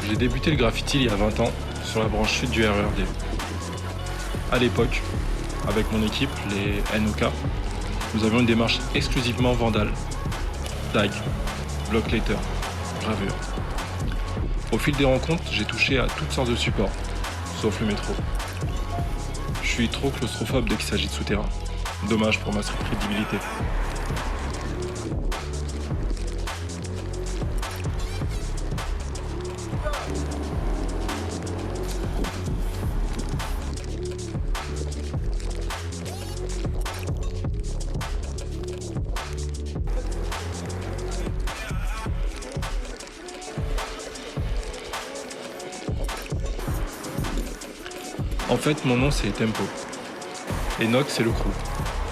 J'ai débuté le graffiti il y a 20 ans sur la branche sud du RERD. À l'époque, avec mon équipe, les NOK, nous avions une démarche exclusivement vandale. Tag, block letter, gravure. Au fil des rencontres, j'ai touché à toutes sortes de supports, sauf le métro. Je suis trop claustrophobe dès qu'il s'agit de souterrain. Dommage pour ma crédibilité. En fait, mon nom c'est Tempo. Et Nock c'est le crew.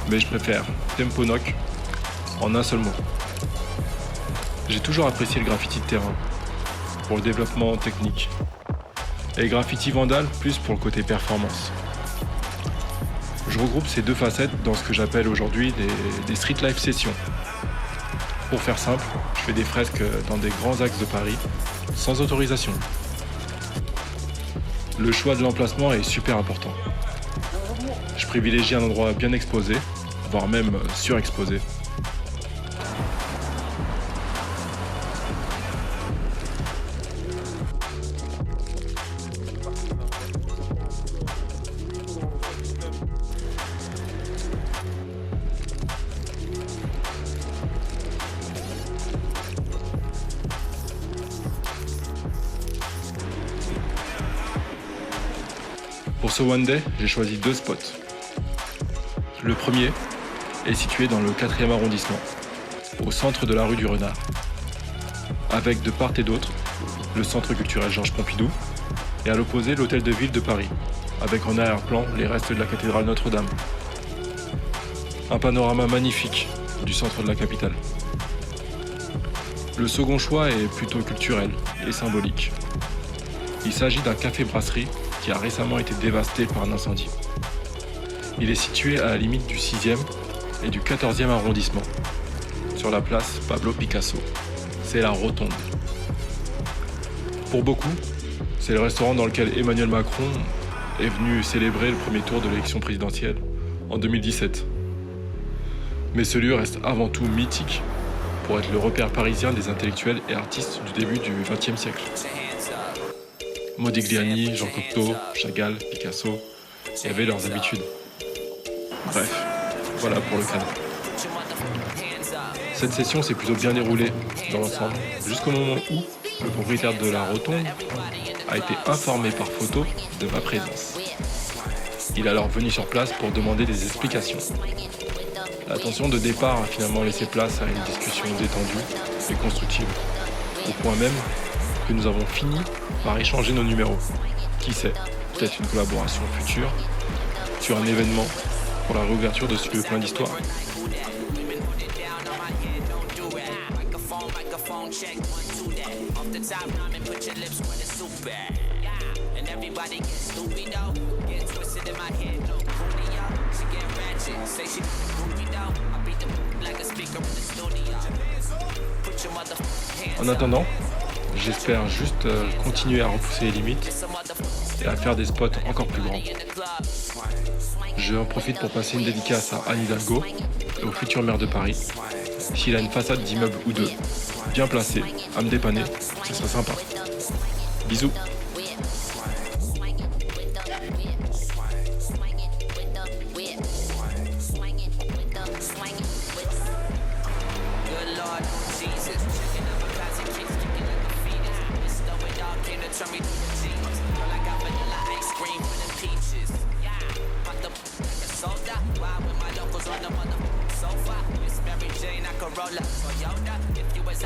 Mais je préfère Tempo Nock en un seul mot. J'ai toujours apprécié le graffiti de terrain, pour le développement technique. Et le graffiti vandal, plus pour le côté performance. Je regroupe ces deux facettes dans ce que j'appelle aujourd'hui des street life sessions. Pour faire simple, je fais des fresques dans des grands axes de Paris, sans autorisation. Le choix de l'emplacement est super important. Je privilégie un endroit bien exposé, voire même surexposé. Pour ce One Day, j'ai choisi deux spots. Le premier est situé dans le 4e arrondissement, au centre de la rue du Renard, avec de part et d'autre le centre culturel Georges Pompidou et à l'opposé l'hôtel de ville de Paris, avec en arrière-plan les restes de la cathédrale Notre-Dame. Un panorama magnifique du centre de la capitale. Le second choix est plutôt culturel et symbolique. Il s'agit d'un café-brasserie qui a récemment été dévasté par un incendie. Il est situé à la limite du 6e et du 14e arrondissement, sur la place Pablo Picasso. C'est la Rotonde. Pour beaucoup, c'est le restaurant dans lequel Emmanuel Macron est venu célébrer le premier tour de l'élection présidentielle en 2017. Mais ce lieu reste avant tout mythique pour être le repère parisien des intellectuels et artistes du début du XXe siècle. Modigliani, Jean Cocteau, Chagall, Picasso avaient leurs habitudes. Bref, voilà pour le cadre. Cette session s'est plutôt bien déroulée dans l'ensemble, jusqu'au moment où le propriétaire de la Rotonde a été informé par photo de ma présence. Il est alors venu sur place pour demander des explications. La tension de départ a finalement laissé place à une discussion détendue et constructive, au point même que nous avons fini par échanger nos numéros. Qui sait, peut-être une collaboration future sur un événement pour la réouverture de ce lieu plein d'histoire. En attendant, j'espère juste continuer à repousser les limites et à faire des spots encore plus grands. Je en profite pour passer une dédicace à Anne Hidalgo et au futur maire de Paris. S'il a une façade d'immeuble ou deux bien placée à me dépanner, ce serait sympa. Bisous. Roll up, Toyota, if you was